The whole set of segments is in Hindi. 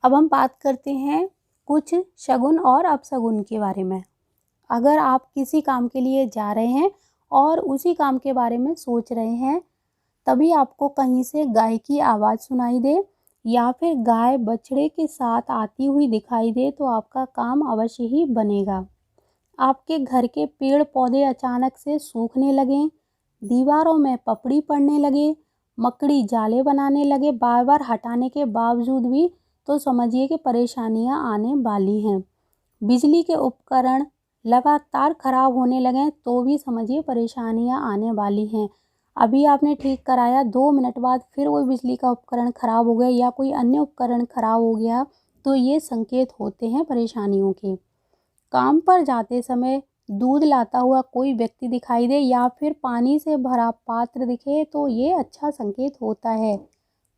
अब हम बात करते हैं कुछ शगुन और अपशगुन के बारे में। अगर आप किसी काम के लिए जा रहे हैं और उसी काम के बारे में सोच रहे हैं, तभी आपको कहीं से गाय की आवाज़ सुनाई दे या फिर गाय बछड़े के साथ आती हुई दिखाई दे, तो आपका काम अवश्य ही बनेगा। आपके घर के पेड़ पौधे अचानक से सूखने लगें, दीवारों में पपड़ी पड़ने लगे, मकड़ी जाले बनाने लगे बार बार हटाने के बावजूद भी, तो समझिए कि परेशानियां आने वाली हैं। बिजली के उपकरण लगातार खराब होने लगें तो भी समझिए परेशानियां आने वाली हैं। अभी आपने ठीक कराया, 2 मिनट बाद फिर वो बिजली का उपकरण खराब हो गया या कोई अन्य उपकरण खराब हो गया, तो ये संकेत होते हैं परेशानियों के। काम पर जाते समय दूध लाता हुआ कोई व्यक्ति दिखाई दे या फिर पानी से भरा पात्र दिखे, तो ये अच्छा संकेत होता है।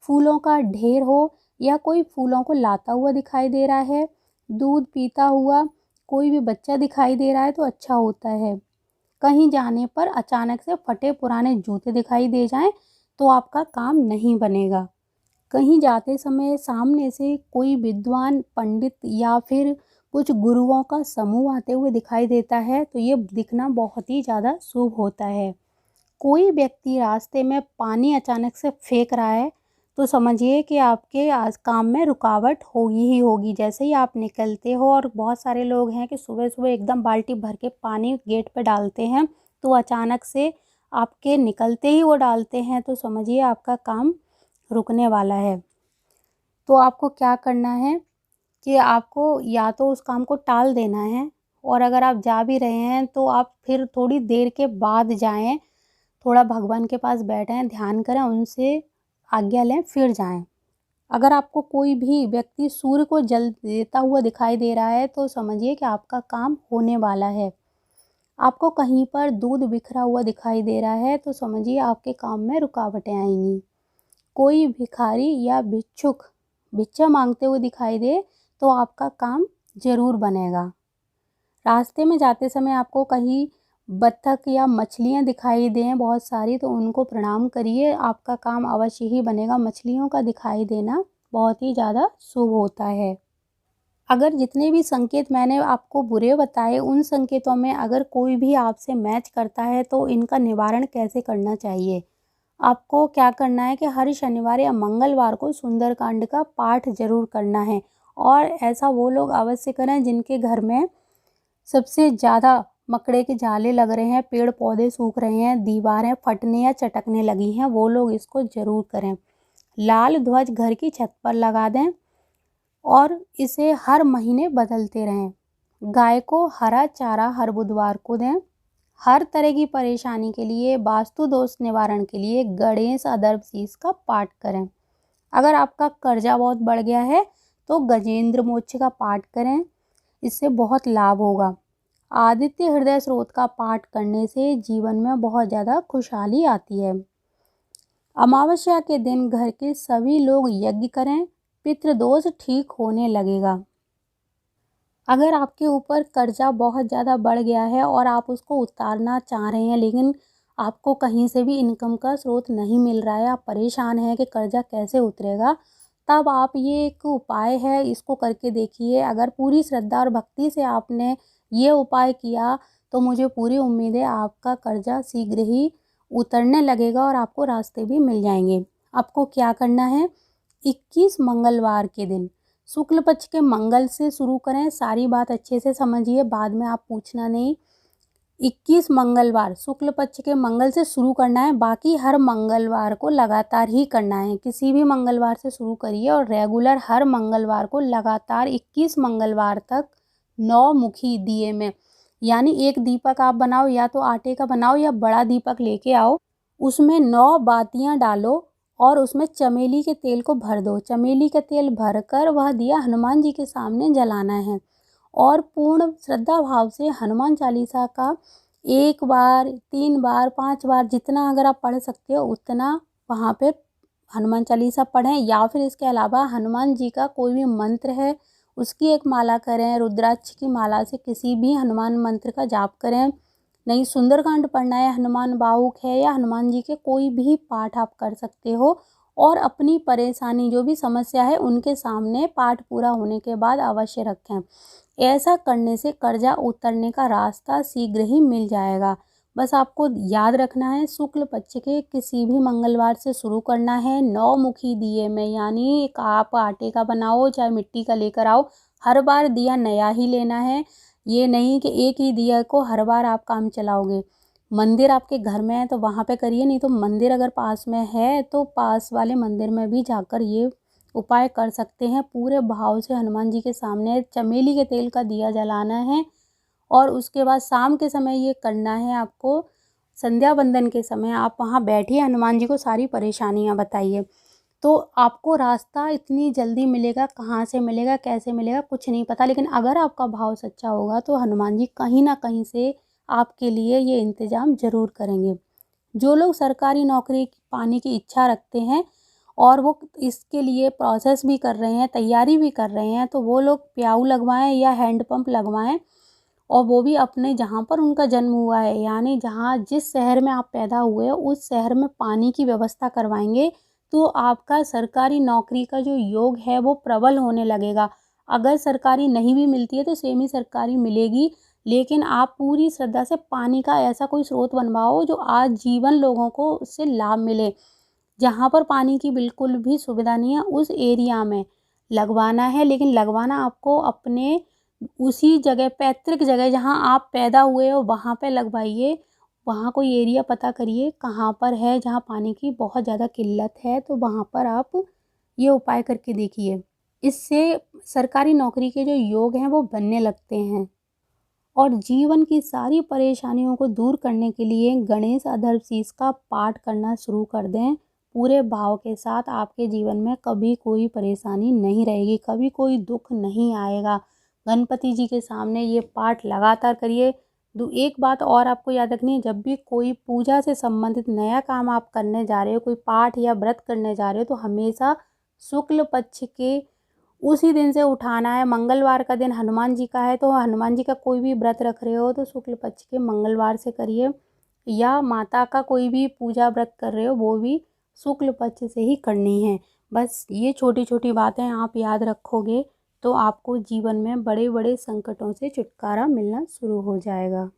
फूलों का ढेर हो या कोई फूलों को लाता हुआ दिखाई दे रहा है, दूध पीता हुआ कोई भी बच्चा दिखाई दे रहा है, तो अच्छा होता है। कहीं जाने पर अचानक से फटे पुराने जूते दिखाई दे जाएं, तो आपका काम नहीं बनेगा। कहीं जाते समय सामने से कोई विद्वान पंडित या फिर कुछ गुरुओं का समूह आते हुए दिखाई देता है, तो ये दिखना बहुत ही ज़्यादा शुभ होता है। कोई व्यक्ति रास्ते में पानी अचानक से फेंक रहा है, तो समझिए कि आपके आज काम में रुकावट होगी ही होगी। जैसे ही आप निकलते हो, और बहुत सारे लोग हैं कि सुबह सुबह एकदम बाल्टी भर के पानी गेट पे डालते हैं, तो अचानक से आपके निकलते ही वो डालते हैं, तो समझिए आपका काम रुकने वाला है। तो आपको क्या करना है कि आपको या तो उस काम को टाल देना है, और अगर आप जा भी रहे हैं तो आप फिर थोड़ी देर के बाद जाएं, थोड़ा भगवान के पास बैठें, ध्यान करें, उनसे आज्ञा लें, फिर जाएं। अगर आपको कोई भी व्यक्ति सूर्य को जल देता हुआ दिखाई दे रहा है, तो समझिए कि आपका काम होने वाला है। आपको कहीं पर दूध बिखरा हुआ दिखाई दे रहा है, तो समझिए आपके काम में रुकावटें आएंगी। कोई भिखारी या भिक्षुक भिक्षा मांगते हुए दिखाई दे, तो आपका काम जरूर बनेगा। रास्ते में जाते समय आपको कहीं बत्तख या मछलियाँ दिखाई दें बहुत सारी, तो उनको प्रणाम करिए, आपका काम अवश्य ही बनेगा। मछलियों का दिखाई देना बहुत ही ज़्यादा शुभ होता है। अगर जितने भी संकेत मैंने आपको बुरे बताए, उन संकेतों में अगर कोई भी आपसे मैच करता है, तो इनका निवारण कैसे करना चाहिए। आपको क्या करना है कि हर शनिवार या मंगलवार को सुंदरकांड का पाठ जरूर करना है, और ऐसा वो लोग अवश्य करें जिनके घर में सबसे ज़्यादा मकड़े के जाले लग रहे हैं, पेड़ पौधे सूख रहे हैं, दीवारें फटने या चटकने लगी हैं, वो लोग इसको ज़रूर करें। लाल ध्वज घर की छत पर लगा दें और इसे हर महीने बदलते रहें। गाय को हरा चारा हर बुधवार को दें। हर तरह की परेशानी के लिए, वास्तु दोष निवारण के लिए गणेश अदर्वशीष का पाठ करें। अगर आपका कर्जा बहुत बढ़ गया है, तो गजेंद्र मोक्ष का पाठ करें, इससे बहुत लाभ होगा। आदित्य हृदय स्रोत का पाठ करने से जीवन में बहुत ज़्यादा खुशहाली आती है। अमावस्या के दिन घर के सभी लोग यज्ञ करें, पितृदोष ठीक होने लगेगा। अगर आपके ऊपर कर्जा बहुत ज़्यादा बढ़ गया है और आप उसको उतारना चाह रहे हैं, लेकिन आपको कहीं से भी इनकम का स्रोत नहीं मिल रहा है, आप परेशान हैं कि कर्जा कैसे उतरेगा, तब आप ये एक उपाय है, इसको करके देखिए। अगर पूरी श्रद्धा और भक्ति से आपने ये उपाय किया, तो मुझे पूरी उम्मीद है आपका कर्जा शीघ्र ही उतरने लगेगा और आपको रास्ते भी मिल जाएंगे। आपको क्या करना है, 21 मंगलवार के दिन शुक्ल पक्ष के मंगल से शुरू करें। सारी बात अच्छे से समझिए, बाद में आप पूछना नहीं। 21 मंगलवार शुक्ल पक्ष के मंगल से शुरू करना है, बाकी हर मंगलवार को लगातार ही करना है। किसी भी मंगलवार से शुरू करिए और रेगुलर हर मंगलवार को लगातार 21 मंगलवार तक 9 मुखी दिए में, यानी एक दीपक आप बनाओ, या तो आटे का बनाओ या बड़ा दीपक लेके आओ, उसमें 9 बातियां डालो और उसमें चमेली के तेल को भर दो। चमेली का तेल भरकर वह दिया हनुमान जी के सामने जलाना है, और पूर्ण श्रद्धा भाव से हनुमान चालीसा का 1 बार, 3 बार, 5 बार, जितना अगर आप पढ़ सकते हो उतना वहाँ पे हनुमान चालीसा पढ़ें। या फिर इसके अलावा हनुमान जी का कोई भी मंत्र है उसकी एक माला करें, रुद्राक्ष की माला से किसी भी हनुमान मंत्र का जाप करें। नहीं, सुंदरकांड पढ़ना है, हनुमान बाहुक है, या हनुमान जी के कोई भी पाठ आप कर सकते हो, और अपनी परेशानी जो भी समस्या है उनके सामने पाठ पूरा होने के बाद अवश्य रखें। ऐसा करने से कर्जा उतरने का रास्ता शीघ्र ही मिल जाएगा। बस आपको याद रखना है, शुक्ल पक्ष के किसी भी मंगलवार से शुरू करना है। 9 मुखी दिए में, यानी आप आटे का बनाओ चाहे मिट्टी का लेकर आओ, हर बार दिया नया ही लेना है। ये नहीं कि एक ही दिया को हर बार आप काम चलाओगे। मंदिर आपके घर में है तो वहाँ पे करिए, नहीं तो मंदिर अगर पास में है तो पास वाले मंदिर में भी जाकर ये उपाय कर सकते हैं। पूरे भाव से हनुमान जी के सामने चमेली के तेल का दिया जलाना है और उसके बाद शाम के समय ये करना है आपको। संध्या वंदन के समय आप वहाँ बैठिए, हनुमान जी को सारी परेशानियाँ बताइए, तो आपको रास्ता इतनी जल्दी मिलेगा। कहाँ से मिलेगा, कैसे मिलेगा, कुछ नहीं पता, लेकिन अगर आपका भाव सच्चा होगा तो हनुमान जी कहीं ना कहीं से आपके लिए ये इंतज़ाम ज़रूर करेंगे। जो लोग सरकारी नौकरी पाने की इच्छा रखते हैं और वो इसके लिए प्रोसेस भी कर रहे हैं, तैयारी भी कर रहे हैं, तो वो लोग प्याऊ लगवाएं या हैंडपम्प लगवाएं, और वो भी अपने जहाँ पर उनका जन्म हुआ है, यानी जहाँ जिस शहर में आप पैदा हुए हो उस शहर में पानी की व्यवस्था करवाएंगे, तो आपका सरकारी नौकरी का जो योग है वो प्रबल होने लगेगा। अगर सरकारी नहीं भी मिलती है तो सेमी सरकारी मिलेगी, लेकिन आप पूरी श्रद्धा से पानी का ऐसा कोई स्रोत बनवाओ जो आजीवन लोगों को उससे लाभ मिले। जहाँ पर पानी की बिल्कुल भी सुविधा नहीं है उस एरिया में लगवाना है, लेकिन लगवाना आपको अपने उसी जगह, पैतृक जगह जहाँ आप पैदा हुए हो वहाँ पे लगवाइए। वहाँ कोई एरिया पता करिए कहाँ पर है जहाँ पानी की बहुत ज़्यादा किल्लत है, तो वहाँ पर आप ये उपाय करके देखिए। इससे सरकारी नौकरी के जो योग हैं वो बनने लगते हैं। और जीवन की सारी परेशानियों को दूर करने के लिए गणेश अथर्वशीष का पाठ करना शुरू कर दें। पूरे भाव के साथ आपके जीवन में कभी कोई परेशानी नहीं रहेगी, कभी कोई दुख नहीं आएगा। गणपति जी के सामने ये पाठ लगातार करिए। एक बात और आपको याद रखनी है, जब भी कोई पूजा से संबंधित नया काम आप करने जा रहे हो, कोई पाठ या व्रत करने जा रहे हो, तो हमेशा शुक्ल पक्ष के उसी दिन से उठाना है। मंगलवार का दिन हनुमान जी का है, तो हनुमान जी का कोई भी व्रत रख रहे हो तो शुक्ल पक्ष के मंगलवार से करिए, या माता का कोई भी पूजा व्रत कर रहे हो वो भी शुक्ल पक्ष से ही करनी है। बस ये छोटी छोटी बातें आप याद रखोगे तो आपको जीवन में बड़े बड़े संकटों से छुटकारा मिलना शुरू हो जाएगा।